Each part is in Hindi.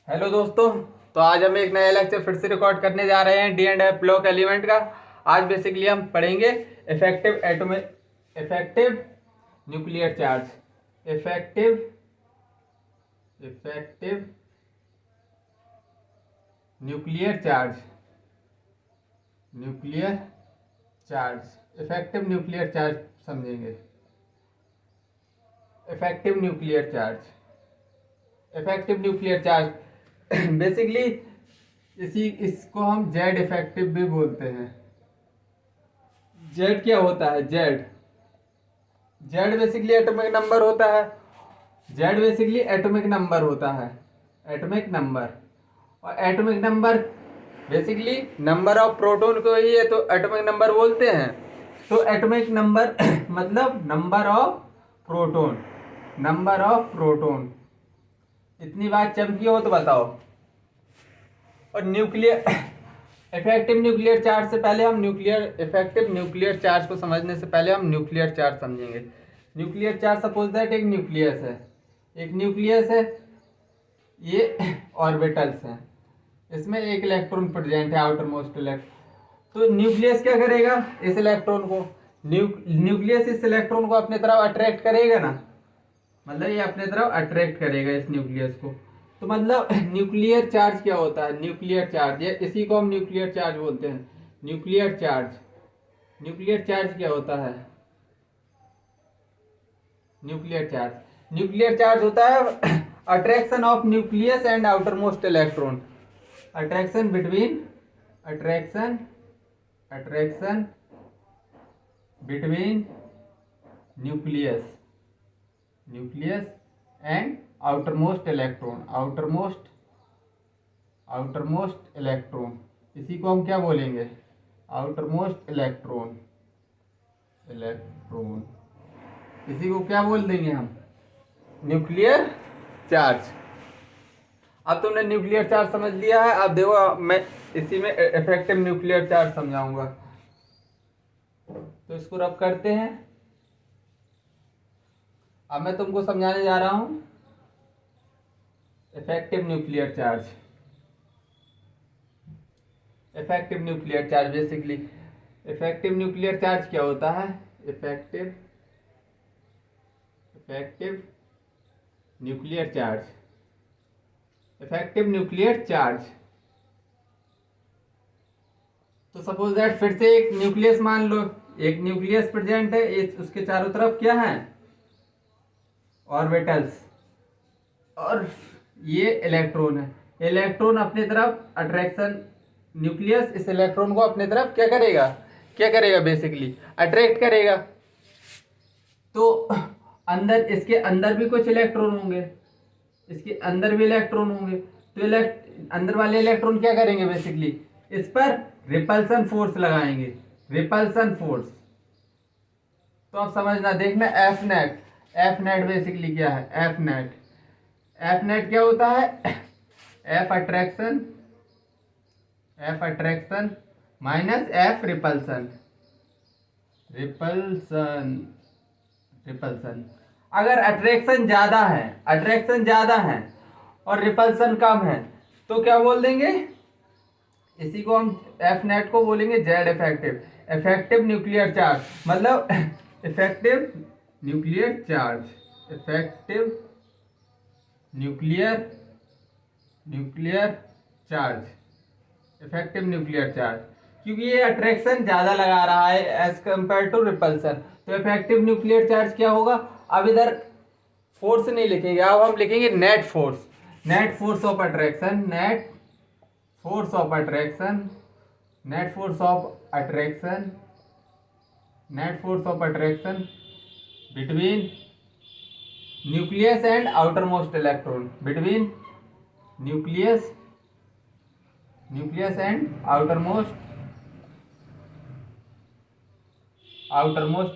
हेलो दोस्तों। तो आज हम एक नया लेक्चर फिर से रिकॉर्ड करने जा रहे हैं D and F block element का। आज बेसिकली हम पढ़ेंगे effective nuclear charge. Effective nuclear charge effective nuclear charge समझेंगे। इफेक्टिव न्यूक्लियर चार्ज बेसिकली इसको हम जेड इफेक्टिव भी बोलते हैं। जेड क्या होता है? जेड बेसिकली एटॉमिक नंबर होता है। और atomic number basically number of proton को ही है तो एटॉमिक नंबर बोलते हैं। तो एटॉमिक नंबर मतलब नंबर ऑफ प्रोटॉन। इतनी बात चमकी हो तो बताओ। और इफेक्टिव न्यूक्लियर चार्ज से पहले हम इफेक्टिव न्यूक्लियर चार्ज को समझने से पहले हम न्यूक्लियर चार्ज समझेंगे। न्यूक्लियर चार्ज सपोज दैट एक न्यूक्लियस है, ये ऑर्बिटल्स हैं, इसमें एक इलेक्ट्रॉन प्रेजेंट है, आउटर मोस्ट इलेक्ट्रॉन। तो न्यूक्लियस क्या करेगा? इस इलेक्ट्रॉन को अपने तरफ अट्रैक्ट करेगा ना, मतलब ये अपने तरफ अट्रैक्ट करेगा इस न्यूक्लियस को। तो मतलब न्यूक्लियर चार्ज क्या होता है? न्यूक्लियर चार्ज, ये इसी को हम न्यूक्लियर चार्ज बोलते हैं। न्यूक्लियर चार्ज क्या होता है? न्यूक्लियर चार्ज होता है attraction of nucleus and outer most electron. Attraction between nucleus and outermost electron. इसी को हम क्या बोलेंगे? Outermost electron. इसी को क्या बोल देंगे हम? Nuclear charge. अब तुमने न्यूक्लियर चार्ज समझ लिया है। अब देखो मैं इसी में इफेक्टिव न्यूक्लियर चार्ज समझाऊंगा। तो इसको रब करते हैं। अब मैं तुमको समझाने जा रहा हूं effective nuclear charge. Basically effective nuclear charge क्या होता है? Effective nuclear charge. तो सपोज दैट फिर से एक न्यूक्लियस मान लो, एक न्यूक्लियस प्रेजेंट है, उसके चारों तरफ क्या है? ऑर्बिटल्स। और ये इलेक्ट्रॉन है। इलेक्ट्रॉन अपने तरफ अट्रैक्शन, न्यूक्लियस इस इलेक्ट्रॉन को अपने तरफ क्या करेगा बेसिकली अट्रैक्ट करेगा। तो इसके अंदर भी कुछ इलेक्ट्रॉन होंगे, तो अंदर वाले इलेक्ट्रॉन क्या करेंगे? बेसिकली इस पर रिपल्सन फोर्स लगाएंगे। तो आप समझना, देखना एफ नेट बेसिकली क्या है? एफ नेट क्या होता है? F attraction minus F repulsion. अगर अट्रैक्शन ज्यादा है और रिपल्सन कम है तो क्या बोल देंगे? इसी को हम एफ नेट को बोलेंगे जेड इफेक्टिव न्यूक्लियर चार्ज। मतलब इफेक्टिव न्यूक्लियर चार्ज, क्योंकि ये अट्रैक्शन ज्यादा लगा रहा है एज कंपेयर टू रिपल्सन। तो इफेक्टिव न्यूक्लियर चार्ज क्या होगा? अब इधर फोर्स नहीं लिखेंगे, अब हम लिखेंगे net force of attraction between nucleus and outermost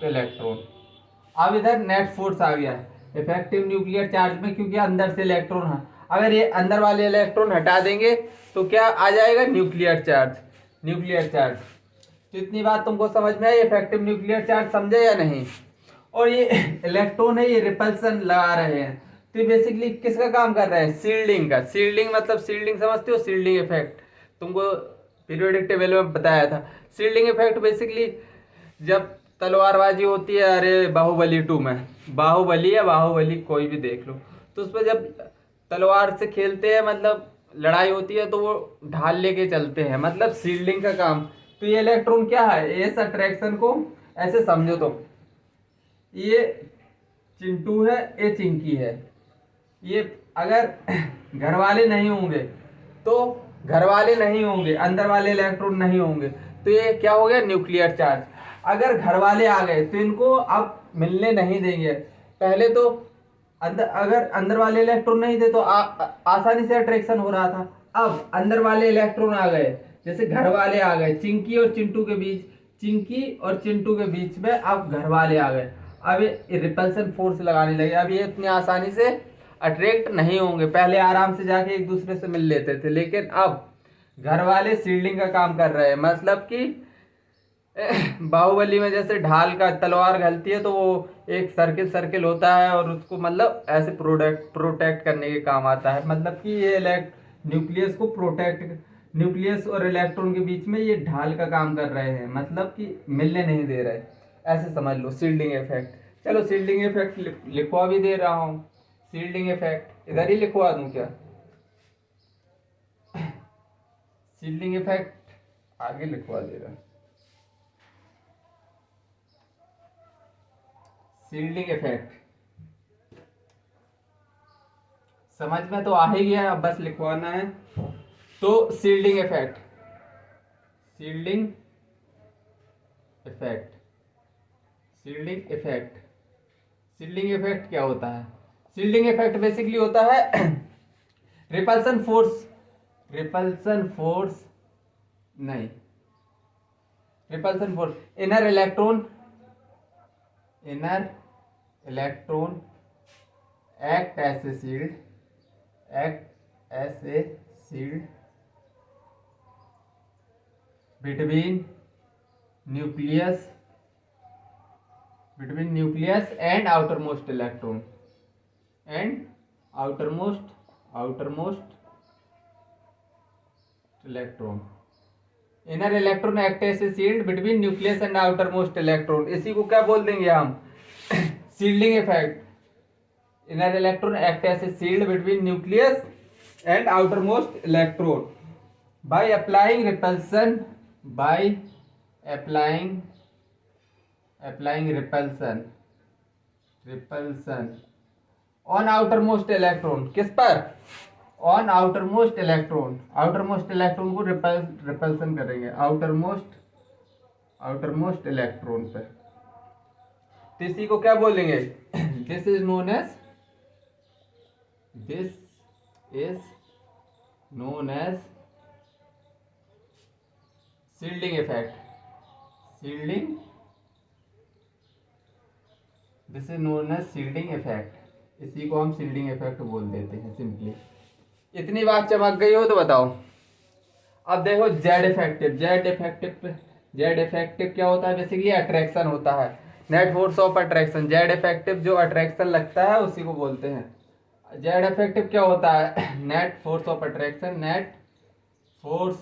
electron. अब इधर नेट फोर्स आ गया है इफेक्टिव न्यूक्लियर चार्ज में, क्योंकि अंदर से इलेक्ट्रॉन है। अगर ये अंदर वाले इलेक्ट्रॉन हटा देंगे तो क्या आ जाएगा? Nuclear charge. तो इतनी बात तुमको समझ में आई? इफेक्टिव न्यूक्लियर चार्ज समझे या नहीं? और ये इलेक्ट्रॉन है, ये रिपल्सन लगा रहे हैं, तो ये बेसिकली किसका काम कर रहा है, शील्डिंग का। शील्डिंग मतलब शील्डिंग समझते हो, शील्डिंग इफेक्ट तुमको पीरियोडिक टेबल में बताया था। शील्डिंग इफेक्ट बेसिकली जब तलवारबाजी होती है, अरे बाहुबली 2 में, बाहुबली या बाहुबली कोई भी देख लो, तो उस पर जब तलवार से खेलते हैं, मतलब लड़ाई होती है, तो वो ढाल लेके चलते हैं, मतलब शील्डिंग का काम। तो ये इलेक्ट्रॉन क्या है, इस अट्रैक्शन को ऐसे समझो, तो ये चिंटू है, ये चिंकी है, ये अगर घर वाले नहीं होंगे तो घर वाले नहीं होंगे, अंदर वाले इलेक्ट्रॉन नहीं होंगे, तो ये क्या हो गया, न्यूक्लियर चार्ज। अगर घर वाले आ गए तो इनको अब मिलने नहीं देंगे। पहले तो अगर अंदर वाले इलेक्ट्रॉन नहीं थे तो आसानी से अट्रैक्शन हो रहा था। अब अंदर वाले इलेक्ट्रॉन आ गए, जैसे घर वाले आ गए, चिंकी और चिंटू के बीच, चिंकी और चिंटू के बीच में अब घर वाले आ गए। अब ये रिपल्सन फोर्स लगाने लगे। अब ये इतनी आसानी से अट्रैक्ट नहीं होंगे। पहले आराम से जाके एक दूसरे से मिल लेते थे, लेकिन अब घर वाले शील्डिंग का काम कर रहे हैं। मतलब कि बाहुबली में जैसे ढाल का तलवार घलती है तो वो एक सर्किल सर्किल होता है और उसको मतलब ऐसे प्रोटेक्ट करने के काम आता है। मतलब कि ये न्यूक्लियस को प्रोटेक्ट, न्यूक्लियस और इलेक्ट्रॉन के बीच में ये ढाल का काम कर रहे हैं, मतलब कि मिलने नहीं दे रहे, ऐसे समझ लो शील्डिंग इफेक्ट। चलो शील्डिंग इफेक्ट लिखवा भी दे रहा हूँ। शील्डिंग इफेक्ट इधर ही लिखवा दूं क्या, शील्डिंग इफेक्ट आगे लिखवा दे रहा। शील्डिंग इफेक्ट समझ में तो आ ही गया, अब बस लिखवाना है। तो shielding effect, shielding effect, shielding effect, shielding effect क्या होता है, शील्डिंग इफेक्ट बेसिकली होता है रिपल्सन फोर्स, रिपल्सन फोर्स नहीं, repulsion force, inner electron, inner electron act as a shield, act as a shield between nucleus, between nucleus and outermost electron, and outermost electron, inner electron act as a shield between nucleus and outermost electron। इसी को क्या बोल देंगे हम, shielding effect। inner electron act as a shield between nucleus and outermost electron by applying repulsion, by applying repulsion on outermost electron, किस पर, on outermost electron, outermost electron को repulsion करेंगे outermost electron पे। तो इसी को क्या बोलेंगे, this is known as shielding effect, shielding, this is known as shielding effect. इसी को हम शील्डिंग इफेक्ट बोल देते हैं सिंपली। इतनी बात चमक गई हो तो बताओ। अब देखो जेड इफेक्टिव, जेड इफेक्टिव क्या होता है, बेसिकली अट्रैक्शन होता है, net force of attraction. Z effective जो अट्रैक्शन लगता है उसी को बोलते हैं। जेड इफेक्टिव क्या होता है, net force of attraction, net force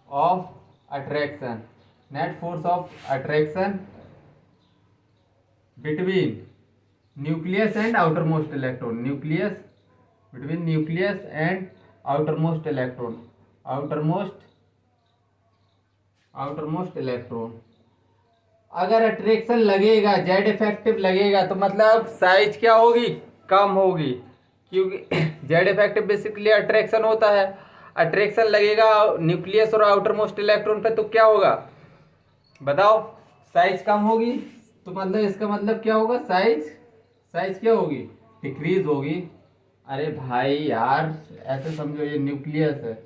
of attraction, net force of attraction between nucleus and outermost electron, nucleus, between nucleus and outermost electron, outermost electron। अगर अट्रैक्शन लगेगा, जेड इफेक्टिव लगेगा, तो मतलब साइज क्या होगी, कम होगी, क्योंकि जेड इफेक्टिव बेसिकली अट्रैक्शन होता है। अट्रैक्शन लगेगा न्यूक्लियस और आउटरमोस्ट इलेक्ट्रॉन पे, तो क्या होगा बताओ, साइज कम होगी। तो मतलब इसका मतलब क्या होगा, साइज क्या होगी, डिक्रीज होगी। अरे भाई यार ऐसे समझो, ये न्यूक्लियस है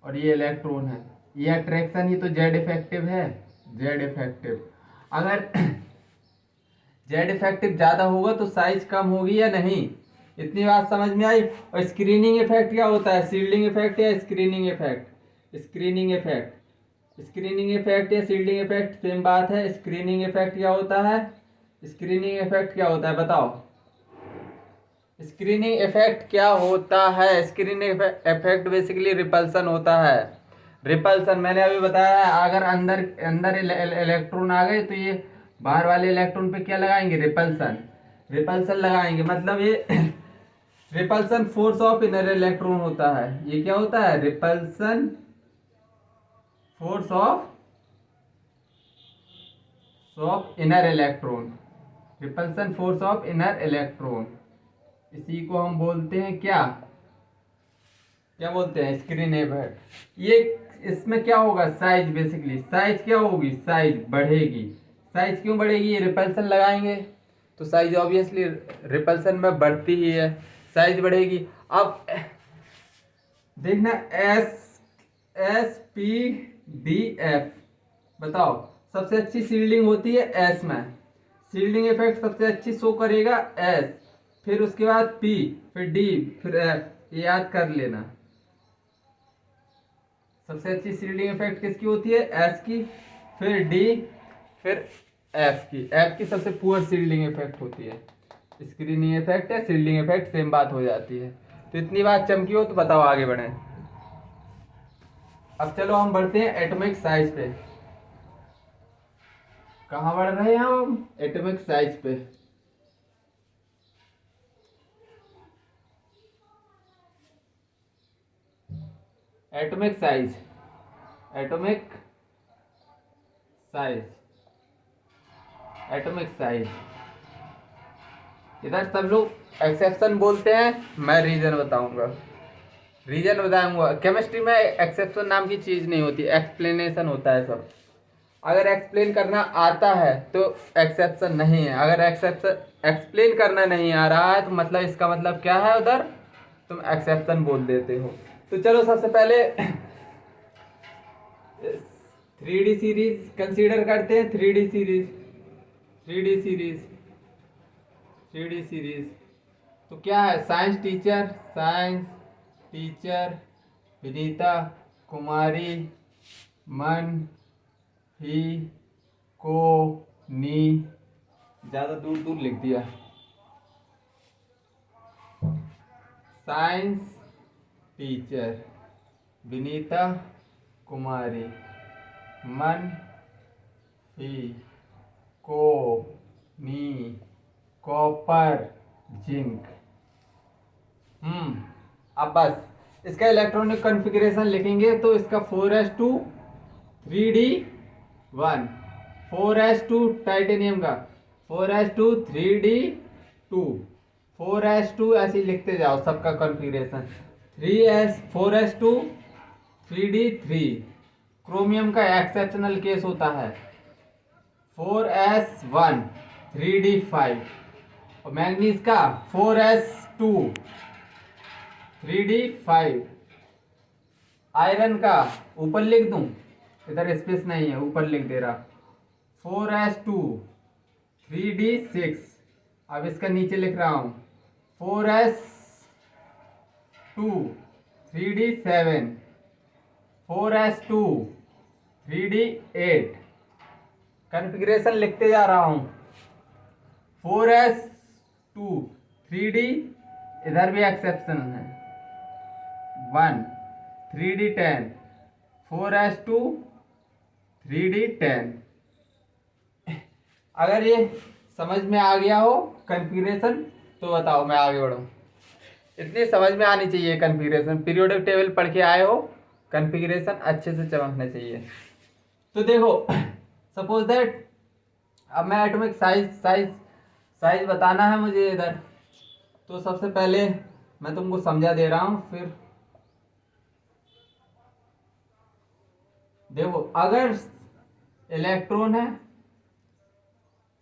और ये इलेक्ट्रॉन है, ये अट्रैक्शन ही तो जेड इफेक्टिव है, जेड इफेक्टिव। अगर जेड इफेक्टिव ज्यादा होगा तो साइज कम होगी या नहीं, इतनी बात समझ में आई। और स्क्रीनिंग इफेक्ट क्या होता है, शील्डिंग इफेक्ट या screening effect, screening effect, screening effect या शील्डिंग इफेक्ट सेम बात है। स्क्रीनिंग इफेक्ट क्या होता है, स्क्रीनिंग इफेक्ट क्या होता है बताओ। स्क्रीनिंग इफेक्ट क्या होता है? स्क्रीनिंग इफेक्ट बेसिकली रिपल्सन होता है। रिपल्सन मैंने अभी बताया है, अगर अंदर अंदर इलेक्ट्रॉन आ गए तो ये बाहर वाले इलेक्ट्रॉन पे क्या लगाएंगे? रिपल्सन। रिपल्सन लगाएंगे मतलब ये repulsion force of inner electron होता है। ये क्या होता है? Repulsion force of inner electron. Repulsion force of inner electron, इसी को हम बोलते हैं क्या? क्या बोलते हैं? Screen effect. ये इसमें क्या होगा? साइज, बेसिकली साइज क्या होगी? साइज बढ़ेगी। साइज क्यों बढ़ेगी? ये रिपल्सन लगाएंगे तो साइज ऑब्वियसली रिपल्सन में बढ़ती ही है, साइज बढ़ेगी। अब देखना SPDF, बताओ सबसे अच्छी शील्डिंग होती है S में। शील्डिंग इफेक्ट सबसे अच्छी शो करेगा S, फिर उसके बाद P, फिर D, फिर F। ये याद कर लेना। सबसे अच्छी शील्डिंग इफेक्ट किसकी होती है? S की, फिर D, फिर F की। F की सबसे पुअर शील्डिंग इफेक्ट होती है। स्क्रीनिंग इफेक्ट है, शील्डिंग इफेक्ट सेम बात हो जाती है। तो इतनी बात चमकी हो तो बताओ आगे बढ़े। अब चलो हम बढ़ते हैं एटॉमिक साइज पे। कहाँ बढ़ रहे हैं हम? एटॉमिक साइज पे। Atomic size, atomic size, atomic size. इधर सब लोग एक्सेप्शन बोलते हैं, मैं रीजन बताऊंगा। रीजन बताऊंगा। केमिस्ट्री में एक्सेप्शन नाम की चीज नहीं होती, एक्सप्लेनेशन होता है सब। अगर एक्सप्लेन करना आता है तो एक्सेप्शन नहीं है, अगर एक्सप्लेन करना नहीं आ रहा है तो मतलब इसका मतलब क्या है? उधर तुम एक्सेप्शन बोल देते हो। तो चलो सबसे पहले 3D सीरीज कंसीडर करते हैं। 3D series, 3D series, 3D series तो क्या है? साइंस टीचर विनीता कुमारी मन ही को नी, ज्यादा दूर दूर लिख दिया। साइंस टीचर विनीता कुमारी मन ही को नी कॉपर जिंक। अब बस इसका इलेक्ट्रॉनिक कॉन्फ़िगरेशन लिखेंगे तो इसका 4s2 3d1, 4s2 टाइटेनियम का 4s2 3d2, 4s2 ऐसे लिखते जाओ सबका कॉन्फ़िगरेशन। 4s2 3d3। क्रोमियम का एक्सेप्शनल केस होता है 4s1 3d5, और मैग्नीज का 4s2 3d5। आयरन का ऊपर लिख दूं, इधर स्पेस नहीं है, ऊपर लिख दे रहा 4s2 3d6। अब इसका नीचे लिख रहा हूं 4s2 3d7, 4s2 3d8। Configuration लिखते जा रहा हूं 4s2 3d, इधर भी एक्सेप्शन है 1 3d10, 4s2 3d10। अगर ये समझ में आ गया हो कॉन्फ़िगरेशन तो बताओ मैं आगे बढ़ूं। इतनी समझ में आनी चाहिए कॉन्फ़िगरेशन, पीरियोडिक टेबल पढ़ के आए हो, कॉन्फ़िगरेशन अच्छे से चमकना चाहिए। तो देखो सपोज दैट अब मैं एटॉमिक साइज बताना है मुझे इधर, तो सबसे पहले मैं तुमको समझा दे रहा हूं। फिर देखो अगर इलेक्ट्रॉन है,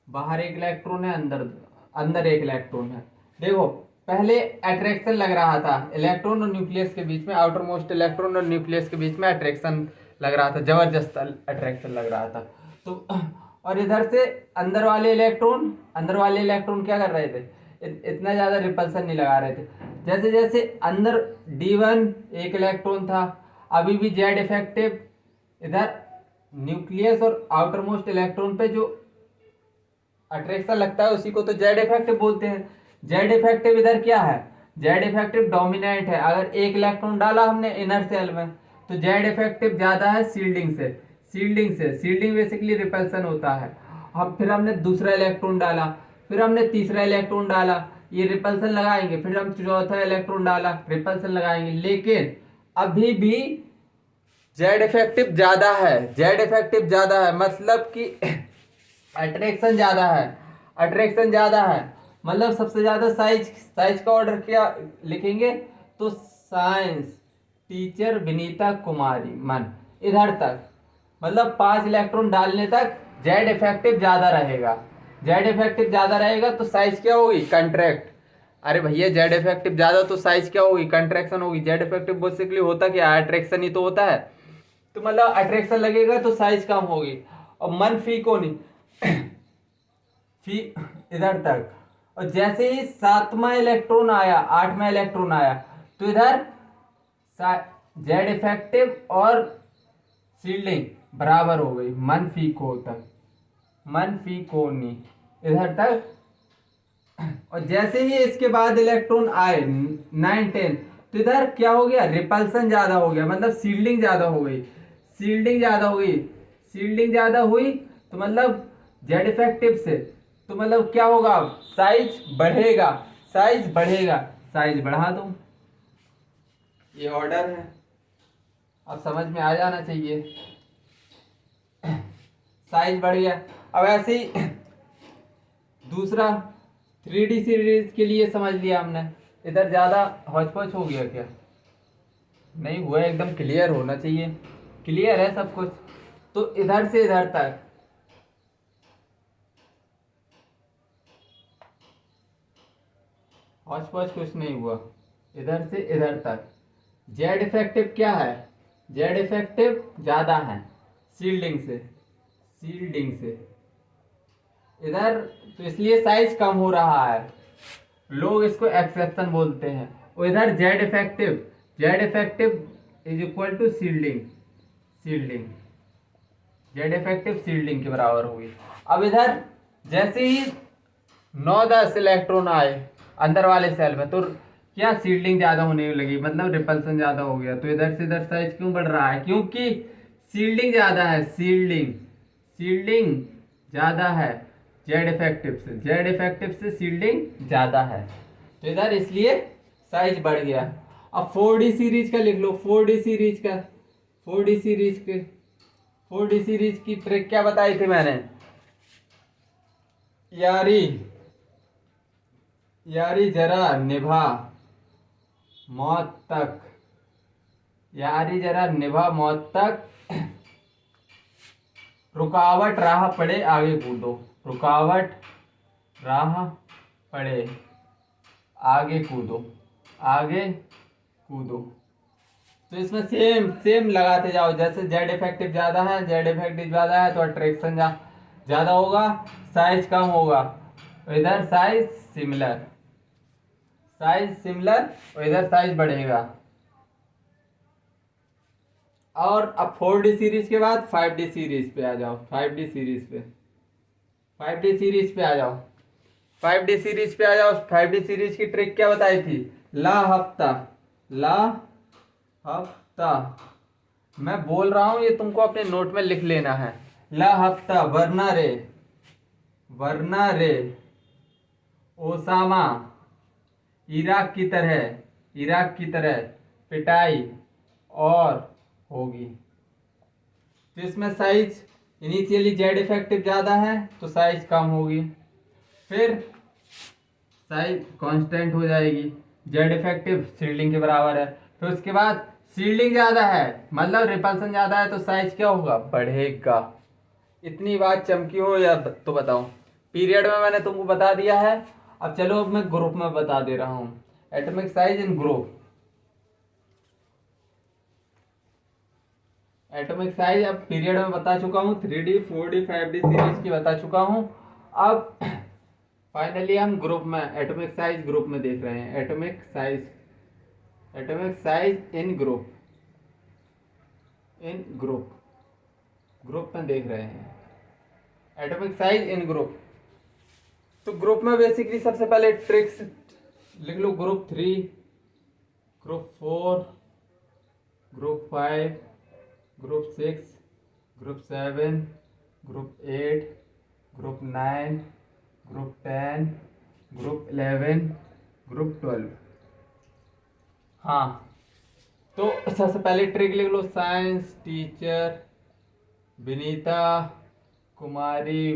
बाहर एक इलेक्ट्रॉन है, अंदर एक इलेक्ट्रॉन है। देखो पहले अट्रैक्शन लग रहा था इलेक्ट्रॉन और न्यूक्लियस के बीच में, आउटर मोस्ट इलेक्ट्रॉन और न्यूक्लियस के बीच में अट्रैक्शन लग रहा था, जबरदस्त अट्रैक्शन लग रहा था। तो और इधर से अंदर वाले इलेक्ट्रॉन क्या कर रहे थे? इतना ज़्यादा रिपल्सन नहीं लगा रहे थे। जैसे जैसे अंदर D1 एक इलेक्ट्रॉन था, अभी भी जेड इफेक्टिव इधर न्यूक्लियस और आउटर मोस्ट इलेक्ट्रॉन पे जो अट्रैक्शन लगता है उसी को तो जेड इफेक्टिव बोलते हैं। जेड इफेक्टिव इधर क्या है, जेड इफेक्टिव डोमिनेंट है। अगर एक इलेक्ट्रॉन डाला हमने इनर सेल में तो जेड इफेक्टिव ज्यादा है शील्डिंग से। शील्डिंग बेसिकली रिपल्सन होता है। अब फिर हमने दूसरा इलेक्ट्रॉन डाला, फिर हमने तीसरा इलेक्ट्रॉन डाला, ये रिपल्सन लगाएंगे, फिर हम चौथा इलेक्ट्रॉन डाला, रिपल्सन लगाएंगे। लेकिन अभी भी जेड इफेक्टिव ज्यादा है, जेड इफेक्टिव ज्यादा है, मतलब कि अट्रैक्शन ज्यादा है, अट्रैक्शन ज्यादा है। मतलब सबसे ज्यादा साइज का ऑर्डर क्या लिखेंगे तो साइंस टीचर विनीता कुमारी मन, इधर तक मतलब 5 इलेक्ट्रॉन डालने तक जेड इफेक्टिव ज्यादा रहेगा। जेड इफेक्टिव ज्यादा रहेगा तो साइज क्या होगी, कंट्रैक्ट। अरे भैया जेड इफेक्टिव ज्यादा तो साइज क्या होगी, कंट्रैक्शन होगी। जेड इफेक्टिव बेसिकली होता क्या है, अट्रैक्शन ही तो होता है। तो मतलब अट्रैक्शन लगेगा तो साइज कम होगी। और मन फी को नहीं फी इधर तक। और जैसे ही 7वां इलेक्ट्रॉन आया, 8वां इलेक्ट्रॉन आया तो इधर जेड इफेक्टिव और शील्डिंग बराबर हो गई, मन फी को तक, मन फी को नहीं इधर तक। और जैसे ही इसके बाद इलेक्ट्रॉन आए 9 10 तो इधर क्या हो गया, रिपल्सन ज्यादा हो गया, मतलब शील्डिंग ज्यादा हो गई, शील्डिंग ज्यादा हो गई। शील्डिंग ज्यादा हुई तो मतलब जेड इफेक्टिव से, तो मतलब क्या होगा, साइज बढ़ेगा, साइज बढ़ेगा। साइज बढ़ा दो, ये ऑर्डर है, अब समझ में आ जाना चाहिए। साइज बढ़ गया। अब ऐसे ही दूसरा 3D सीरीज के लिए समझ लिया हमने। इधर ज्यादा हौच पौच हो गया क्या, नहीं हुआ, एकदम क्लियर होना चाहिए, क्लियर है सब कुछ। तो इधर से इधर तक हौच पौच कुछ नहीं हुआ, इधर से इधर तक। जेड इफेक्टिव क्या है, जेड इफेक्टिव ज्यादा है शील्डिंग से, शील्डिंग से इधर, तो इसलिए साइज कम हो रहा है, लोग इसको एक्सेप्शन बोलते हैं। और इधर Z effective, Z effective is equal to shielding, shielding Z effective shielding के बराबर होगी। अब इधर जैसे ही 9 10 इलेक्ट्रॉन आए अंदर वाले सेल में तो क्या शील्डिंग ज्यादा होने लगी, मतलब रिपल्सन ज्यादा हो गया। तो इधर से इधर साइज क्यों बढ़ रहा है, क्योंकि शील्डिंग ज्यादा है, शील्डिंग, शील्डिंग ज्यादा है जेड इफेक्टिव से, जेड इफेक्टिव से शील्डिंग ज्यादा है, तो इधर इसलिए साइज बढ़ गया। अब 4D सीरीज का लिख लो, 4D सीरीज का, 4D सीरीज के, 4D सीरीज की ट्रिक क्या बताई थी मैंने, यारी, यारी जरा निभा मौत तक, यारी जरा निभा मौत तक, रुकावट राह पड़े आगे कूदो, रुकावट राह पड़े आगे कूदो, आगे कूदो। तो इसमें सेम सेम लगाते जाओ, जैसे जेड इफेक्टिव ज्यादा है, जेड इफेक्टिव ज्यादा है तो अट्रैक्शन ज्यादा होगा, साइज कम होगा। इधर साइज सिमिलर, साइज सिमिलर, और इधर साइज बढ़ेगा। और अब 4D सीरीज के बाद 5D सीरीज पे आ जाओ, 5D सीरीज पे, 5D सीरीज पे आ जाओ, 5D सीरीज पे आ जाओ। 5D सीरीज की ट्रिक क्या बताई थी, ला हफ्ता, ला हफ्ता, मैं बोल रहा हूं ये तुमको अपने नोट में लिख लेना है। ला हफ्ता, वरना रे, वरना रे, ओसामा, इराक की तरह, इराक की तरह पिटाई और होगी। तो इसमें साइज इनिशियली जेड इफेक्टिव ज्यादा है तो साइज कम होगी, फिर साइज कांस्टेंट हो जाएगी, जेड इफेक्टिव शील्डिंग के बराबर है। फिर उसके बाद शील्डिंग ज्यादा है मतलब रिपल्सन ज्यादा है तो साइज क्या होगा, बढ़ेगा। इतनी बात चमकी हो या तो बताओ, पीरियड में मैंने तुमको बता दिया है। अब चलो अब मैं ग्रुप में बता दे रहा हूँ, atomic size in group, atomic size अब पीरियड में बता चुका हूँ, 3D 4D 5D सीरीज की बता चुका हूँ। अब फाइनली हम ग्रुप में एटॉमिक साइज ग्रुप में देख रहे हैं, atomic size, atomic size in group, in group, group में देख रहे हैं एटॉमिक साइज इन ग्रुप। तो ग्रुप में बेसिकली सबसे पहले ट्रिक्स लिख लो। Group 3, group 4, group 5, group 6, group 7, group 8, group 9, group 10, group 11, group 12। हाँ, तो सबसे पहले ट्रिक लिख लो। साइंस टीचर विनीता कुमारी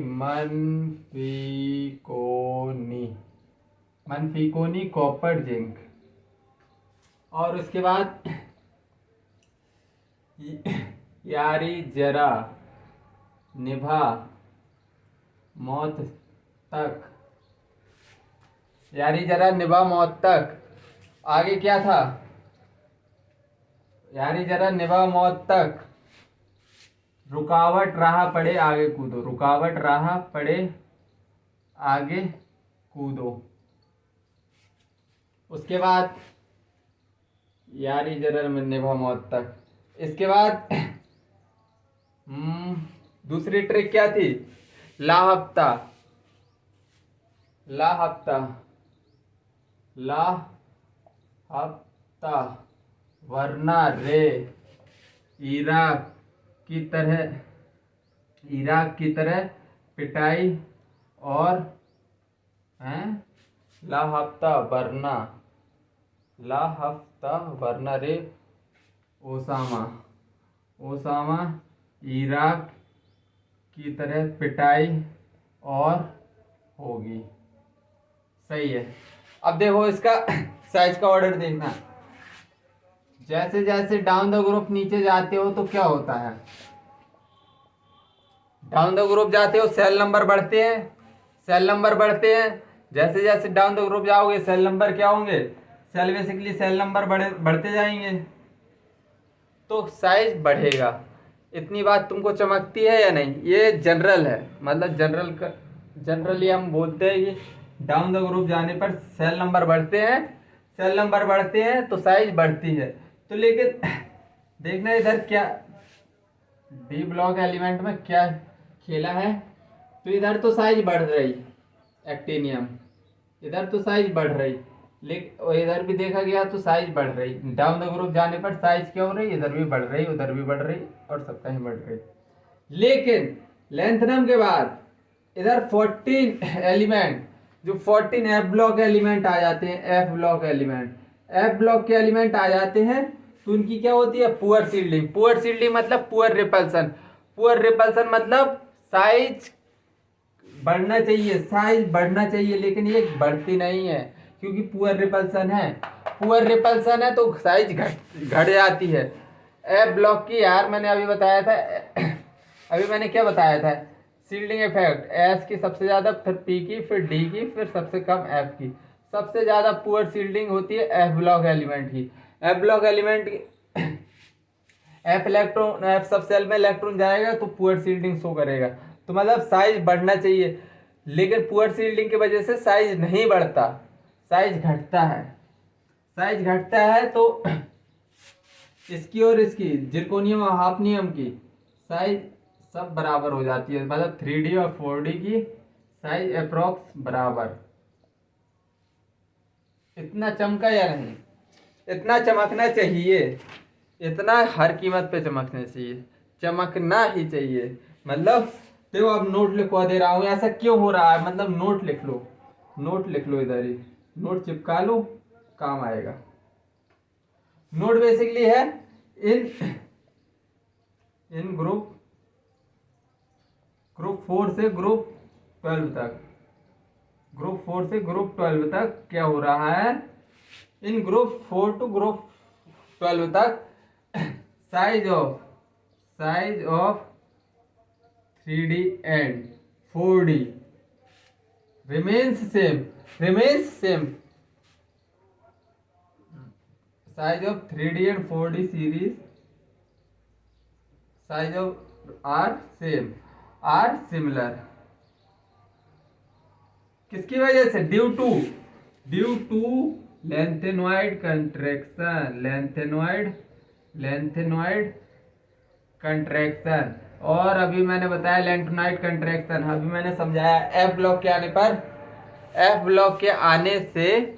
मनफिकोनी कॉपर जिंक। और उसके बाद यारी जरा निभा मौत तक। यारी जरा निभा मौत तक, आगे क्या था? यारी जरा निभा मौत तक, रुकावट राह पड़े आगे कूदो। रुकावट राह पड़े आगे कूदो। उसके बाद यारी जरा निभा मौत तक। इसके बाद दूसरी ट्रिक क्या थी? लाहफ्ता। लाहफ्ता लाहफ्ता वरना रे इराक की तरह पिटाई और लाहफ्ता वरना रे ओसामा इराक की तरह पिटाई और होगी। सही है। अब देखो इसका साइज का ऑर्डर देखना। जैसे जैसे डाउन द ग्रुप नीचे जाते हो तो क्या होता है? डाउन द ग्रुप जाते हो सेल नंबर बढ़ते हैं। जैसे जैसे डाउन द ग्रुप जाओगे सेल नंबर क्या होंगे? बेसिकली सेल नंबर बढ़ते जाएंगे तो साइज बढ़ेगा। इतनी बात तुमको चमकती है या नहीं? ये जनरल है, मतलब जनरली हम बोलते हैं कि डाउन द ग्रुप जाने पर सेल नंबर बढ़ते हैं तो साइज बढ़ती है। तो लेकिन देखना इधर क्या बी ब्लॉक एलिमेंट में क्या खेला है। तो इधर तो साइज बढ़ रही एक्टिनियम, इधर तो साइज बढ़ रही, लेकिन इधर भी देखा गया तो साइज बढ़ रही। डाउन द ग्रुप जाने पर साइज क्या हो रही? इधर भी बढ़ रही, उधर भी बढ़ रही और सब कहीं बढ़ रही। लेकिन लेंथनम के बाद इधर 14 एलिमेंट, जो 14 एफ ब्लॉक एलिमेंट आ जाते हैं। एफ ब्लॉक के एलिमेंट आ जाते हैं तो उनकी क्या होती है? पुअर सील्डिंग मतलब पुअर रिपल्सन मतलब साइज बढ़ना चाहिए लेकिन ये बढ़ती नहीं है क्योंकि पुअर रिपल्सन है तो साइज घट जाती है। एफ ब्लॉक की यार मैंने अभी बताया था अभी मैंने क्या बताया था? सील्डिंग इफेक्ट एस की सबसे ज्यादा, फिर पी की, फिर डी की, फिर सबसे कम एफ की। सबसे ज्यादा पुअर सील्डिंग होती है एफ ब्लॉक एलिमेंट की। एफ सब सेल में इलेक्ट्रॉन जाएगा तो पुअर सील्डिंग शो करेगा। तो मतलब साइज बढ़ना चाहिए लेकिन पुअर सील्डिंग की वजह से साइज नहीं बढ़ता, साइज घटता है। तो इसकी और इसकी जिरकोनियम और हाफनियम की साइज सब बराबर हो जाती है, मतलब 3D और 4D की साइज अप्रोक्स बराबर। इतना चमका या नहीं? इतना चमकना चाहिए, इतना हर कीमत पे चमकना चाहिए, चमकना ही चाहिए। मतलब देखो अब नोट लिखवा दे रहा हूँ, ऐसा क्यों हो रहा है? मतलब नोट लिख लो इधर ही, नोट चिपका लो, काम आएगा। नोट बेसिकली है इन ग्रुप 4 से ग्रुप 12 तक क्या हो रहा है? इन ग्रुप 4 टू ग्रुप 12 तक size of 3D and 4D remains same. Size of 3D and 4D series size of are similar. किसकी वजह से? Due to lanthanoid contraction. और अभी मैंने बताया लेंथेनॉइड कंट्रैक्शन, अभी मैंने समझाया एफ ब्लॉक के आने पर एफ ब्लॉक के आने से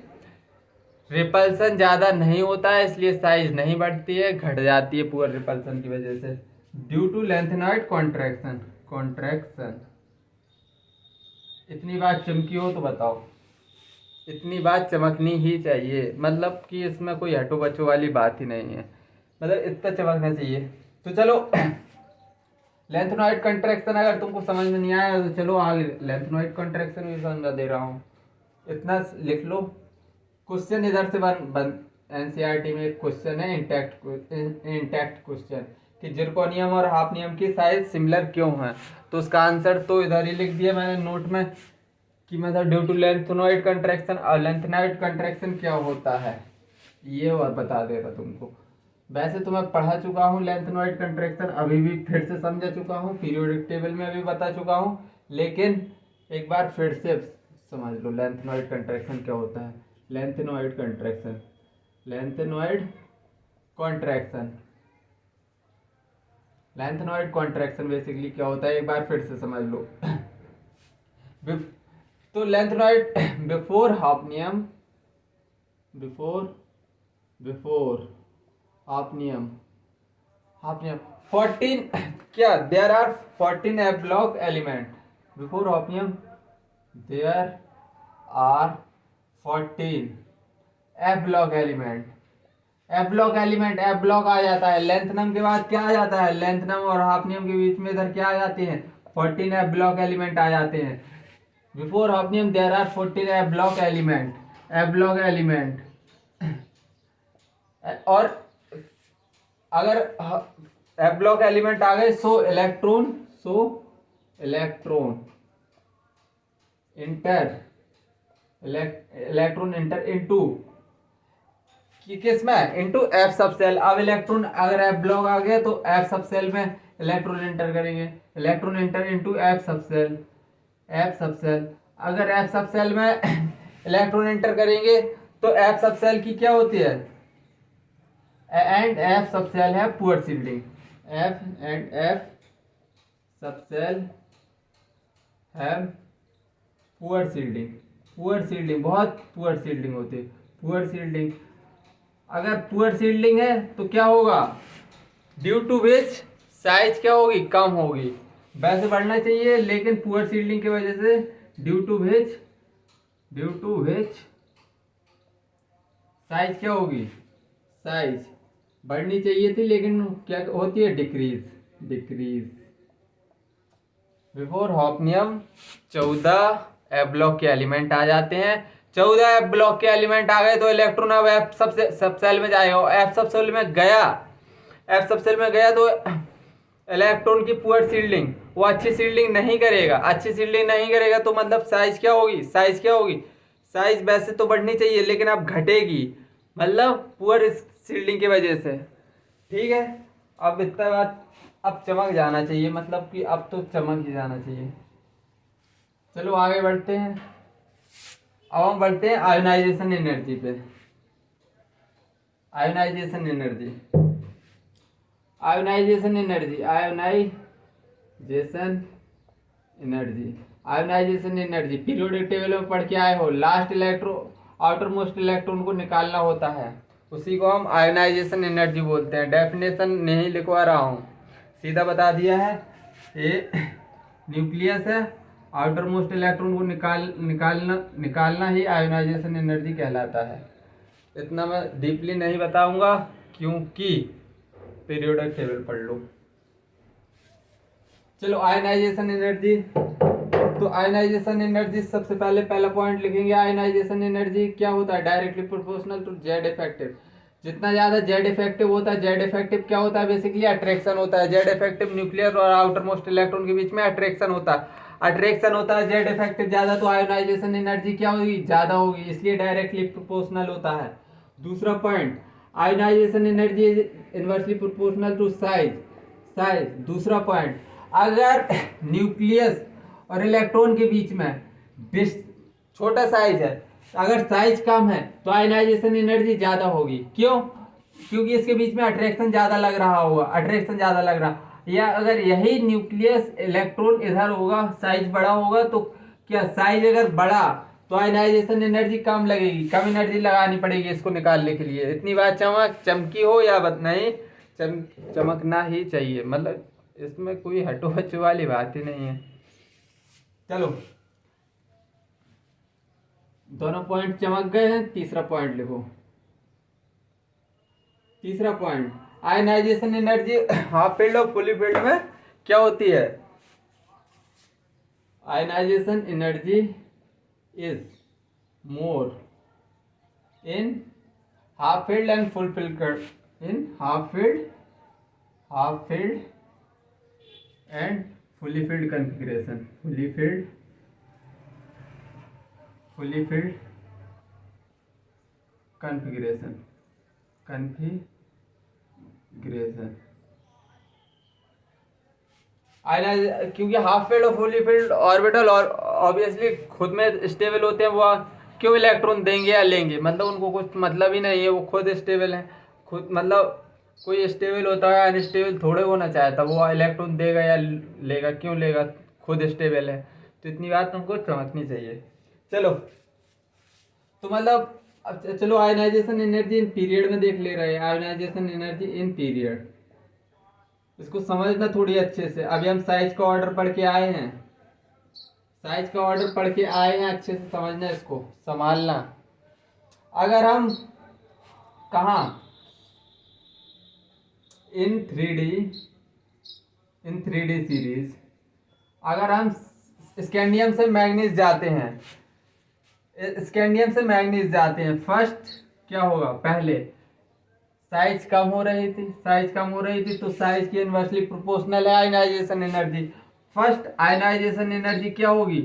रिपल्सन ज़्यादा नहीं होता है, इसलिए साइज नहीं बढ़ती है, घट जाती है पुअर रिपल्सन की वजह से ड्यू टू लेंथेनॉइड कॉन्ट्रैक्शन। इतनी बात चमकी हो तो बताओ, इतनी बात चमकनी ही चाहिए, मतलब कि इसमें कोई हटो बच्चों वाली बात ही नहीं है, मतलब इतना चमकना चाहिए। तो चलो लेंथेनॉइड कॉन्ट्रैक्शन अगर तुमको समझ में नहीं आया तो चलो आगे लेंथेनॉइड कॉन्ट्रैक्शन भी समझा दे रहा हूँ, इतना लिख लो। क्वेश्चन इधर से बन एनसीईआरटी में एक क्वेश्चन है इंटैक्ट क्वेश्चन कि जिरकोनियम और हाफनियम की साइज सिमिलर क्यों है, तो उसका आंसर तो इधर ही लिख दिया मैंने नोट में कि मतलब ड्यू टू लेंथेनॉइड कंट्रैक्शन। और लेंथेनॉइड कंट्रैक्शन क्या होता है ये और बता दे रहा तुमको। वैसे तो मैं पढ़ा चुका हूँ लेंथेनॉइड कंट्रैक्शन, अभी भी फिर से समझा चुका हूँ, पीरियोडिक टेबल में भी बता चुका हूँ, लेकिन एक बार फिर से समझ लो लेंथेनॉइड कंट्रैक्शन क्या होता है। Lanthanoid contraction, lanthanoid contraction, lanthanoid contraction basically क्या होता है एक बार फिर से समझ लो। तो lanthanoid before hafnium, before hafnium 14 क्या there are 14 F block element before hafnium, there are 14 F block element. F block element, F block आ जाता है लेंथनम के बाद, क्या आ जाता है लेंथनम और हाफनियम के बीच में इधर क्या आ जाते हैं 14 एफ ब्लॉक एलिमेंट आ जाते हैं। Before hafnium there are 14 F block element, F block element. और अगर एफ ब्लॉक एलिमेंट आ गए so electron electron enter into किसमें इनटू एफ सब सेल। अब इलेक्ट्रॉन अगर एफ ब्लॉक आ गया तो एफ सब सेल में इलेक्ट्रॉन इंटर करेंगे, electron enter into F subshell, F subshell. अगर एफ सब सेल में इलेक्ट्रॉन इंटर करेंगे तो एफ सब सेल की क्या होती है एंड एफ सब सेल है पुअर शील्डिंग, एफ सब सेल है पुअर शील्डिंग, बहुत पुअर शील्डिंग होती है, पुअर शील्डिंग। अगर पुअर शील्डिंग है तो क्या होगा ड्यू टू विच साइज क्या होगी कम होगी, वैसे बढ़ना चाहिए लेकिन पुअर शील्डिंग की वजह से ड्यू टू विच साइज क्या होगी, साइज बढ़नी चाहिए थी लेकिन क्या होती है decrease. Before hafnium 14 F block के एलिमेंट आ जाते हैं, 14 एफ ब्लॉक के एलिमेंट आ गए तो इलेक्ट्रॉन अब एफ सब सेल में जाएगा, एफ सब सेल में गया तो इलेक्ट्रॉन की पुअर शील्डिंग, वो अच्छी शील्डिंग नहीं करेगा तो मतलब साइज क्या होगी, साइज वैसे तो बढ़नी चाहिए लेकिन अब घटेगी, मतलब पुअर शील्डिंग की वजह से। ठीक है, अब इतना बात अब चमक जाना चाहिए, मतलब कि अब तो चमक ही जाना चाहिए। चलो आगे बढ़ते हैं, अब हम बढ़ते हैं आयोनाइजेशन एनर्जी पे। आयोनाइजेशन एनर्जी पीरियोडिक टेबल में पढ़ के आए हो, last electron outer most electron को निकालना होता है, उसी को हम आयोनाइजेशन एनर्जी बोलते हैं। डेफिनेशन नहीं लिखवा रहा हूँ, सीधा बता दिया है। ये न्यूक्लियस है, आउटर मोस्ट इलेक्ट्रॉन को निकालना ही आयोनाइजेशन एनर्जी कहलाता है। इतना मैं डीपली नहीं बताऊंगा क्योंकि पीरियोडिक टेबल पढ़ लो। चलो आयोनाइजेशन एनर्जी, तो आयोनाइजेशन एनर्जी सबसे पहला पॉइंट लिखेंगे। आयोनाइजेशन एनर्जी क्या होता है directly proportional to Z effective. जितना ज्यादा जेड इफेक्टिव होता है, जेड इफेक्टिव क्या होता है बेसिकली अट्रैक्शन होता है। जेड इफेक्टिव न्यूक्लियर और आउटर मोस्ट इलेक्ट्रॉन के बीच में अट्रैक्शन होता है, जेड इफेक्टिव ज्यादा तो आयोनाइजेशन एनर्जी क्या होगी ज्यादा होगी, इसलिए डायरेक्टली प्रोपोर्शनल होता है। दूसरा point ionization energy is inversely proportional to size. दूसरा पॉइंट अगर न्यूक्लियस और इलेक्ट्रॉन के बीच में छोटा साइज है, अगर साइज कम है तो आयोनाइजेशन एनर्जी ज्यादा होगी। क्यों? क्योंकि इसके बीच में अट्रैक्शन ज्यादा लग रहा। या अगर यही न्यूक्लियस इलेक्ट्रॉन इधर होगा, साइज बड़ा होगा तो क्या साइज अगर बड़ा तो आयनाइजेशन एनर्जी कम लगेगी, कम एनर्जी लगानी पड़ेगी इसको निकालने के लिए। इतनी बात चमकी हो या नहीं, चमकना ही चाहिए, मतलब इसमें कोई हटो बच्चों वाली बात ही नहीं है। चलो दोनों पॉइंट चमक गए हैं, तीसरा पॉइंट लिखो। तीसरा point, ionization energy half filled और फुली फील्ड में क्या होती है? Ionization energy is more in half filled and full filled, in half filled and fully filled configuration, fully filled configuration क्योंकि हाफ फील्ड और फुली फील्ड ऑर्बिटल और ऑब्वियसली खुद में स्टेबल होते हैं, वो क्यों इलेक्ट्रॉन देंगे या लेंगे, मतलब उनको कुछ मतलब ही नहीं है, वो खुद स्टेबल है। खुद मतलब कोई स्टेबल होता है, अनस्टेबल थोड़े होना चाहता, वो इलेक्ट्रॉन देगा या लेगा, क्यों लेगा, खुद स्टेबल है। तो इतनी बात तुमको समझनी चाहिए। चलो तो मतलब अब चलो आयनाइजेशन एनर्जी इन पीरियड में देख ले रहे हैं, आयनाइजेशन एनर्जी इन पीरियड, इसको समझना थोड़ी अच्छे से। अभी हम साइज का ऑर्डर पढ़ के आए हैं, अच्छे से समझना, इसको संभालना। अगर हम कहाँ इन 3D सीरीज अगर हम स्कैंडियम से मैग्नीज जाते हैं, फर्स्ट क्या होगा? पहले साइज कम हो रही थी, तो साइज की इनवर्सली प्रोपोर्शनल है ionization energy. First ionization energy क्या होगी?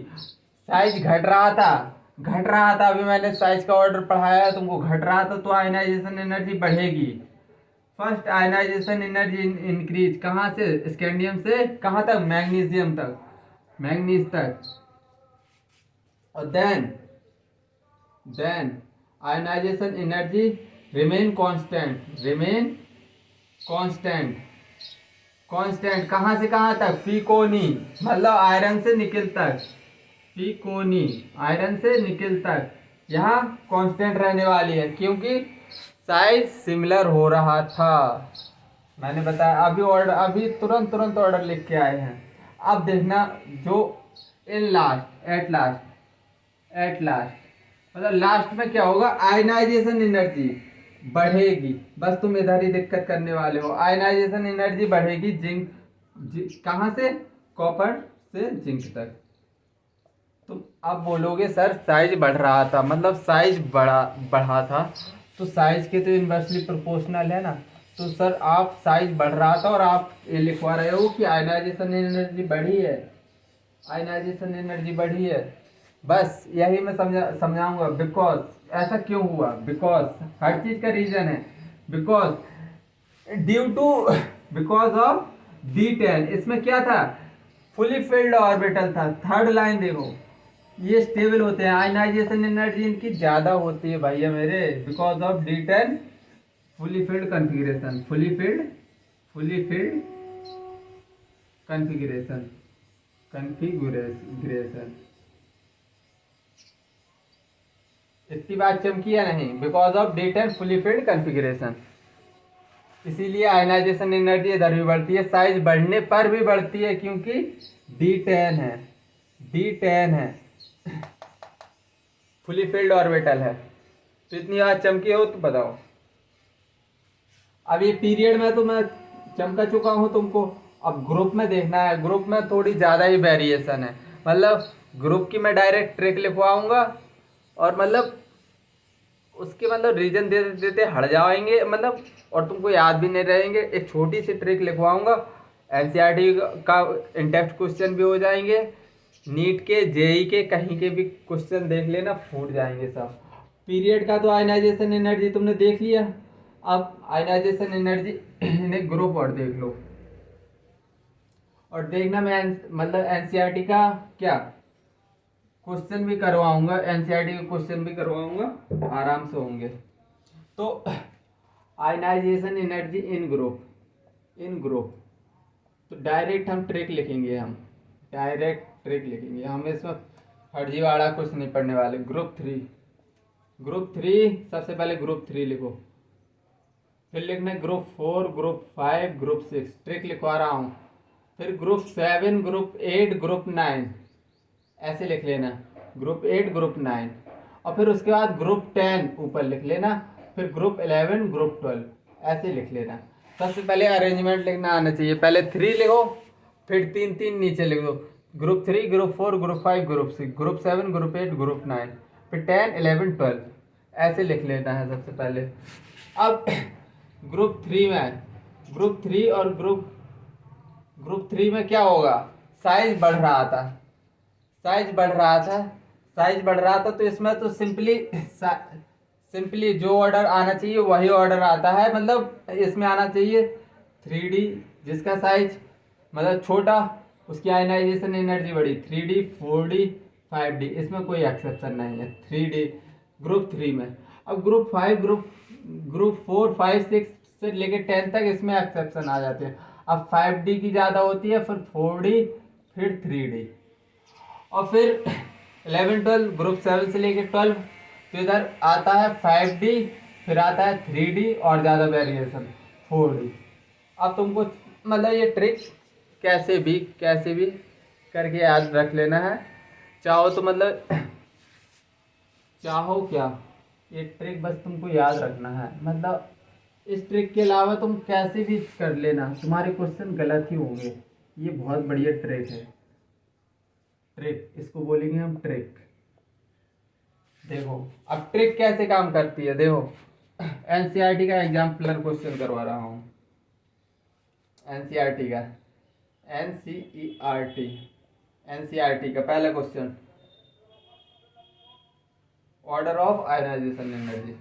साइज घट रहा था, अभी मैंने साइज का ऑर्डर पढ़ाया तुमको, घट रहा था, तो आयनाइजेशन एनर्जी बढ़ेगी। फर्स्ट आयनाइजेशन एनर्जी इंक्रीज, कहाँ से? स्कैंडियम से कहाँ तक? मैग्नीज तक। और then ionization energy remain constant कहाँ से कहाँ तक? फीकोनी, मतलब आयरन से निकिल तक, यहाँ कांस्टेंट रहने वाली है, क्योंकि साइज सिमिलर हो रहा था। मैंने बताया अभी तुरंत ऑर्डर लिख के आए हैं। अब देखना जो एट लास्ट मतलब लास्ट में क्या होगा? आयनाइजेशन एनर्जी बढ़ेगी। बस तुम इधर ही दिक्कत करने वाले हो। आयनाइजेशन एनर्जी बढ़ेगी कहाँ से? कॉपर से जिंक तक। तुम अब बोलोगे सर साइज बढ़ रहा था, मतलब साइज बढ़ा था, तो साइज के तो इनवर्सली प्रोपोर्शनल है ना। तो सर आप साइज बढ़ रहा था और आप ये लिखवा रहे हो कि आयनाइजेशन एनर्जी बढ़ी है। बस यही मैं समझाऊंगा। बिकॉज ऐसा क्यों हुआ? बिकॉज हर चीज का रीजन है। Because of D10। इसमें क्या था? फुली फिल्ड ऑर्बिटल था। थर्ड लाइन देखो, ये स्टेबल होते हैं, आयनाइजेशन एनर्जी इनकी ज्यादा होती है भैया मेरे, because of D10 fully filled configuration, fully filled configuration. इतनी बात चमकी या नहीं? Because of D10 fully filled configuration, इसीलिए आयनाइजेशन एनर्जी इधर भी बढ़ती है, साइज बढ़ने पर भी बढ़ती है, क्योंकि D10 है, फुली फिल्ड ऑर्बिटल है। तो इतनी बात चमकी हो तो बताओ। अब ये पीरियड में तो मैं चमका चुका हूं तुमको, अब ग्रुप में देखना है। ग्रुप में थोड़ी ज़्यादा ही वेरिएशन है, मतलब ग्रुप की मैं डायरेक्ट ट्रिक लिखवाऊंगा और मतलब उसके मतलब रीजन दे देते हट जाएंगे, मतलब और तुमको याद भी नहीं रहेंगे। एक छोटी सी ट्रिक लिखवाऊंगा, एनसीईआरटी का इंटेक्स्ट क्वेश्चन भी हो जाएंगे, नीट के जेई के कहीं के भी क्वेश्चन देख लेना, फूट जाएंगे सब। पीरियड का तो आयनाइजेशन एनर्जी तुमने देख लिया। अब आयनाइजेशन एनर्जी इन्हें ग्रुप और देख लो, और देखना मैं मतलब एनसीईआरटी का क्या क्वेश्चन भी करवाऊंगा, एनसीईआरटी के क्वेश्चन भी करवाऊंगा, आराम से होंगे। तो आयनाइजेशन एनर्जी इन ग्रुप, तो डायरेक्ट हम ट्रिक लिखेंगे, हम इसमें फर्जीवाड़ा कुछ नहीं पढ़ने वाले। ग्रुप थ्री सबसे पहले ग्रुप 3 लिखो, फिर लिखना है ग्रुप 4, ग्रुप 5, ग्रुप 6, ट्रिक लिखवा रहा हूँ। फिर ग्रुप 7, ग्रुप 8, ग्रुप 9, ऐसे लिख लेना, ग्रुप 8, ग्रुप 9। और फिर उसके बाद ग्रुप 10 ऊपर लिख लेना, फिर ग्रुप 11, ग्रुप 12 ऐसे लिख लेना। सबसे पहले अरेंजमेंट लिखना आना चाहिए, पहले 3 लिखो, फिर 3 नीचे लिख दो, group 3, group 4, group 5, group 6, group 7, group 8, group 9, फिर 10, 11, 12 ऐसे लिख लेना है सबसे पहले। अब ग्रुप 3 में, ग्रुप 3 और ग्रुप 3 में क्या होगा, साइज बढ़ रहा था, साइज बढ़ रहा था, तो इसमें तो सिंपली जो ऑर्डर आना चाहिए वही ऑर्डर आता है। मतलब इसमें आना चाहिए 3D, जिसका साइज मतलब छोटा, उसकी आयनाइजेशन एनर्जी बढ़ी, 3D, 4D, 5D, इसमें कोई एक्सेप्शन नहीं है 3D ग्रुप 3 में। अब ग्रुप 5, ग्रुप 4, 5, 6 से लेके 10 तक इसमें एक्सेप्शन आ जाते हैं। अब 5D की ज़्यादा होती है, फिर 4D, फिर 3D, और फिर 11, 12, ग्रुप 7 से लेके 12, तो इधर आता है 5D, फिर आता है 3D और ज़्यादा वेरिएशन 4D। अब तुमको मतलब ये ट्रिक कैसे भी करके याद रख लेना है। चाहो तो मतलब चाहो क्या, ये ट्रिक बस तुमको याद रखना है। मतलब इस ट्रिक के अलावा तुम कैसे भी कर लेना, तुम्हारे क्वेश्चन गलत ही होंगे। ये बहुत बढ़िया ट्रिक है, ट्रिक इसको बोलेंगे हम ट्रिक। देखो अब ट्रिक कैसे काम करती है, देखो एनसीईआरटी का एग्जाम्पलर क्वेश्चन करवा रहा हूँ। एनसीईआरटी का पहला question, order of ionization energy,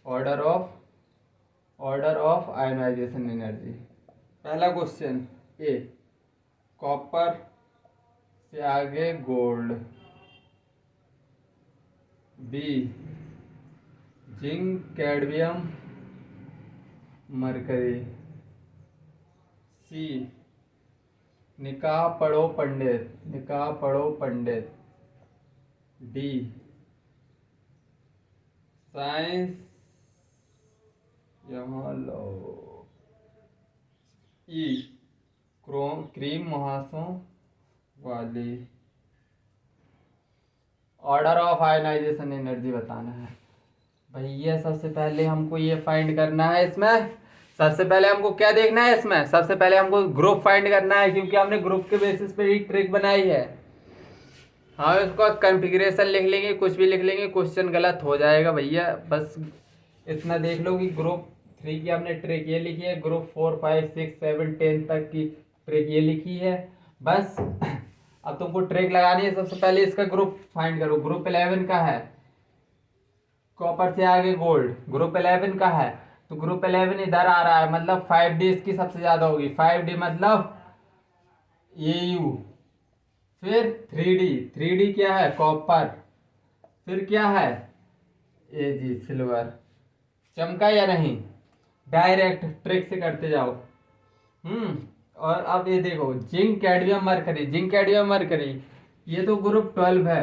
order of ionization energy. पहला क्वेश्चन ए, कॉपर से आगे gold, B, zinc, cadmium, mercury, C, निकाह पढ़ो पंडित, डी, साइंस यहाँ लो, ई, क्रीम मुहासों वाली। ऑर्डर ऑफ आयनाइजेशन एनर्जी बताना है भैया। सबसे पहले हमको ये फाइंड करना है, इसमें सबसे पहले हमको क्या देखना है, इसमें सबसे पहले हमको ग्रुप फाइंड करना है, क्योंकि हमने ग्रुप के बेसिस पे ही ट्रिक बनाई है। हाँ इसको कॉन्फ़िगरेशन लिख लेंगे, कुछ भी लिख लेंगे, क्वेश्चन गलत हो जाएगा भैया। बस इतना देख लो कि ग्रुप 3 की हमने ट्रिक ये लिखी है, ग्रुप 4, 5, 6, 7, 10 तक की ट्रिक ये लिखी है बस। अब तुमको ट्रिक लगानी है। सबसे पहले इसका ग्रुप फाइंड करो। ग्रुप 11 का है, कॉपर से आगे गोल्ड, ग्रुप 11 का है, तो ग्रुप 11 इधर आ रहा है, मतलब 5D इसकी सबसे ज्यादा होगी। 5D मतलब AU। फिर 3D क्या है, कॉपर। फिर क्या है, AG, सिल्वर। चमका या नहीं, डायरेक्ट ट्रिक से करते जाओ। और अब ये देखो, जिंक, कैडमियम, मरकरी, ये तो ग्रुप 12 है,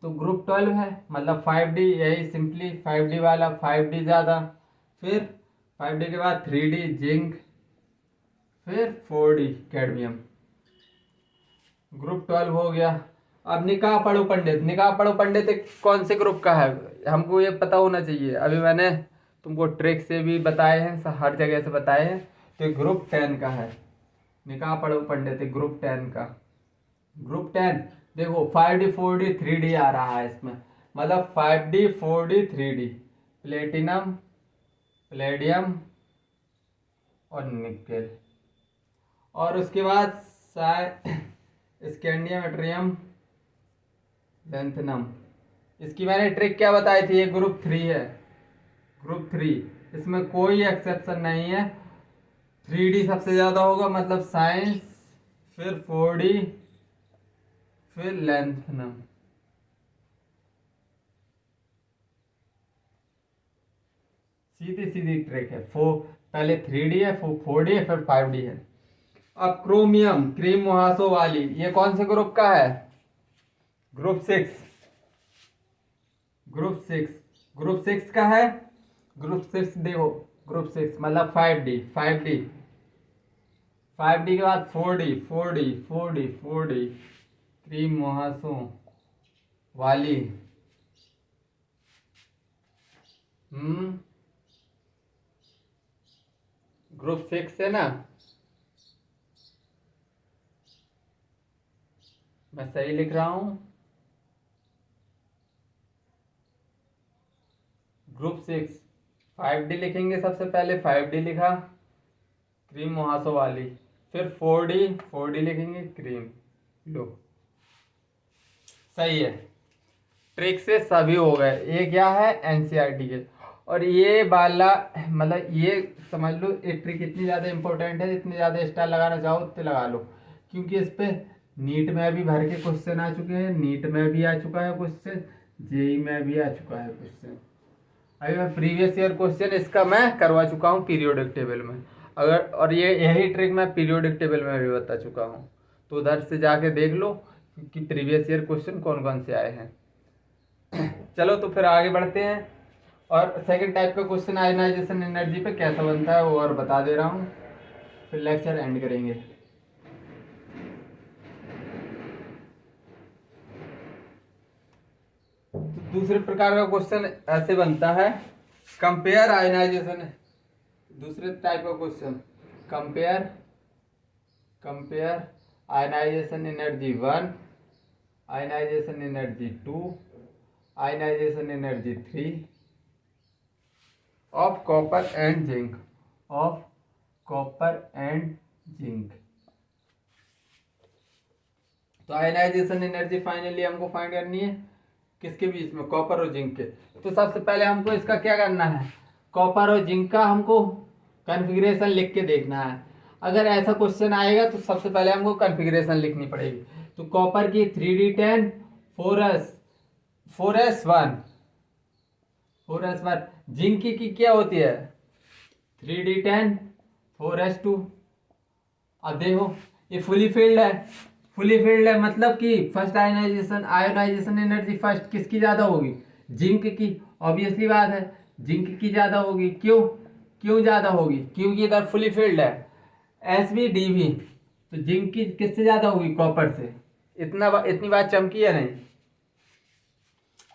तो ग्रुप 12 है मतलब 5D, यही सिंपली 5D वाला, 5D ज़्यादा। फिर 5D के बाद 3D जिंक, फिर 4D कैडमियम, ग्रुप 12 हो गया। अब निकाह पढ़ो पंडित एक कौन से ग्रुप का है, हमको ये पता होना चाहिए। अभी मैंने तुमको ट्रिक से भी बताए हैं, हर जगह से बताए हैं। तो ग्रुप 10 का है, निकाह पढ़ो पंडित ग्रुप 10 का। ग्रुप 10 देखो 5D, 4D, 3D आ रहा है इसमें, मतलब 5D, 4D, 3D, platinum, Palladium और निकेल। और उसके बाद स्कैंडियम, एट्रियम, लेंथनम। इसकी मैंने ट्रिक क्या बताई थी, ये ग्रुप 3 है, ग्रुप 3 इसमें कोई एक्सेप्शन नहीं है। 3D सबसे ज़्यादा होगा, मतलब साइंस, फिर 4D, फिर लेंथनम। सीधी ट्रिक है। पहले 3D है, 4D है, फिर 5D है। अब क्रोमियम, क्रीम मुहासों वाली, ये कौन से ग्रुप का है, ग्रुप 6, ग्रुप 6 का है। ग्रुप 6 देखो, ग्रुप 6 मतलब 5D, 5D के बाद 4D, क्रीम मुहासों वाली। ग्रुप 6 है ना, मैं सही लिख रहा हूं। ग्रुप 6 5D लिखेंगे, सबसे पहले 5D लिखा, क्रीम मुहासों वाली। फिर 4D लिखेंगे, क्रीम। लो सही है, ट्रिक से सभी हो गए। ये क्या है, एनसीईआरटी के। और ये वाला मतलब ये समझ लो, ये ट्रिक इतनी ज़्यादा इंपॉर्टेंट है, जितने ज़्यादा स्टार लगाना चाहो उतने लगा लो, क्योंकि इस पे नीट में भी भर के क्वेश्चन आ चुके हैं, नीट में भी आ चुका है क्वेश्चन, जेई में भी आ चुका है क्वेश्चन। अभी मैं प्रीवियस ईयर क्वेश्चन इसका मैं करवा चुका हूँ पीरियोडिक टेबल में। अगर और ये यही ट्रिक मैं पीरियोडिक टेबल में भी बता चुका हूँ, तो उधर से जाके देख लो कि प्रीवियस ईयर क्वेश्चन कौन कौन से आए हैं। चलो तो फिर आगे बढ़ते हैं, और सेकंड टाइप का क्वेश्चन आयनाइजेशन एनर्जी पे कैसा बनता है वो और बता दे रहा हूँ, फिर लेक्चर एंड करेंगे। तो दूसरे प्रकार का क्वेश्चन ऐसे बनता है, कंपेयर आयनाइजेशन। दूसरे टाइप का question, compare ionization energy 1, ionization energy 2, ionization energy 3 of copper and zinc, तो आयनाइजेशन एनर्जी फाइनली हमको फाइंड करनी है किसके बीच में, कॉपर और जिंक के। तो सबसे पहले हमको इसका क्या करना है, कॉपर और जिंक का हमको कॉन्फ़िगरेशन लिख के देखना है। अगर ऐसा क्वेश्चन आएगा तो सबसे पहले हमको कॉन्फ़िगरेशन लिखनी पड़ेगी। तो कॉपर की 3D10 4s1, जिंक की क्या होती है 3D10 4s2। अब देखो ये फुली फील्ड है, मतलब कि फर्स्ट आयोनाइजेशन एनर्जी फर्स्ट किसकी ज़्यादा होगी, जिंक की। ऑब्वियसली बात है, जिंक की ज़्यादा होगी। क्यों ज़्यादा होगी, क्योंकि इधर फुली फील्ड है, SVDV। तो जिंक की किससे ज़्यादा होगी, कॉपर से। इतनी बात चमकी है नहीं।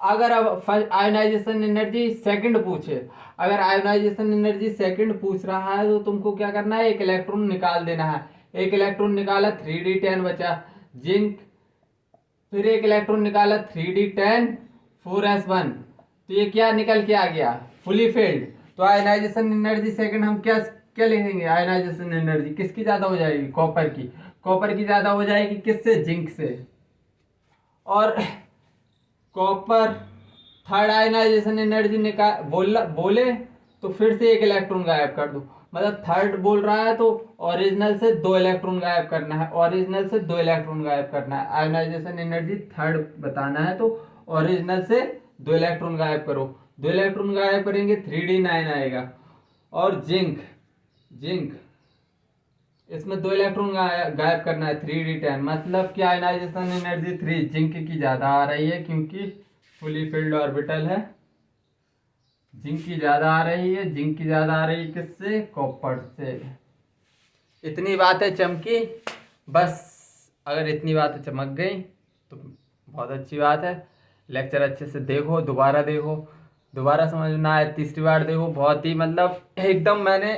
अगर अब फर्स्ट आयोनाइजेशन एनर्जी सेकंड पूछे, अगर आयोनाइजेशन एनर्जी सेकंड पूछ रहा है तो तुमको क्या करना है, एक इलेक्ट्रॉन निकाल देना है। एक इलेक्ट्रॉन निकाला 3D10 बचा जिंक, फिर एक इलेक्ट्रॉन निकाला 3D10 4s1, तो ये क्या निकल के आ गया, फुली फील्ड। तो आयोनाइजेशन एनर्जी सेकंड हम क्या क्या लिखेंगे, आयोनाइजेशन एनर्जी किसकी ज्यादा हो जाएगी, कॉपर की ज्यादा हो जाएगी, किससे, जिंक से। और कॉपर थर्ड आयनाइजेशन एनर्जी निकाल बोले तो फिर से एक इलेक्ट्रॉन गायब कर दो, मतलब थर्ड बोल रहा है तो ओरिजिनल से 2 इलेक्ट्रॉन गायब करना है, आयनाइजेशन एनर्जी थर्ड बताना है तो ओरिजिनल से 2 इलेक्ट्रॉन गायब करो। 2 इलेक्ट्रॉन गायब करेंगे 3D9 आएगा। और जिंक इसमें 2 इलेक्ट्रॉन गायब करना है 3D10, मतलब कि आयनाइजेशन एनर्जी 3 जिंक की ज्यादा आ रही है, क्योंकि फुली फील्ड ऑर्बिटल है। जिंक की ज्यादा आ रही है, किससे, कॉपर से। इतनी बातें चमकी, बस अगर इतनी बातें चमक गई तो बहुत अच्छी बात है। लेक्चर अच्छे से देखो, दोबारा समझ में ना आए तीसरी बार देखो। बहुत ही मतलब एकदम मैंने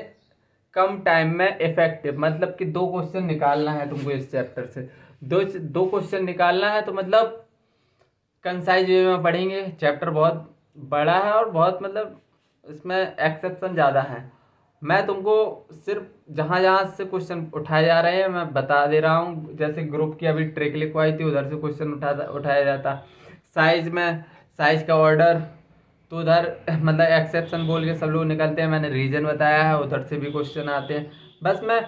कम टाइम में इफेक्टिव, मतलब कि 2 क्वेश्चन निकालना है तुमको इस चैप्टर से, दो क्वेश्चन निकालना है, तो मतलब कंसाइज वे में पढ़ेंगे। चैप्टर बहुत बड़ा है और बहुत मतलब इसमें एक्सेप्शन ज़्यादा है। मैं तुमको सिर्फ जहाँ जहाँ से क्वेश्चन उठाए जा रहे हैं मैं बता दे रहा हूँ। जैसे ग्रुप की अभी ट्रिक लिखवाई थी, उधर से क्वेश्चन उठाया जाता। साइज का ऑर्डर तो उधर मतलब एक्सेप्शन बोल के सब लोग निकलते हैं, मैंने रीजन बताया है, उधर से भी क्वेश्चन आते हैं। बस मैं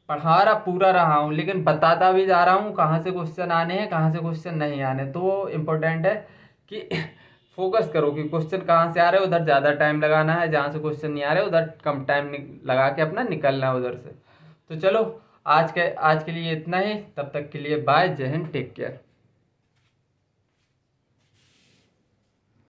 पढ़ा पूरा रहा हूँ, लेकिन बताता भी जा रहा हूँ कहाँ से क्वेश्चन आने हैं, कहाँ से क्वेश्चन नहीं आने। तो इम्पोर्टेंट है कि फोकस करो कि क्वेश्चन कहाँ से आ रहे हैं, उधर ज़्यादा टाइम लगाना है, जहाँ से क्वेश्चन नहीं आ रहे उधर कम टाइम लगा के अपना निकलना है उधर से। तो चलो आज के लिए इतना ही, तब तक के लिए बाय, जय हिंद, टेक केयर।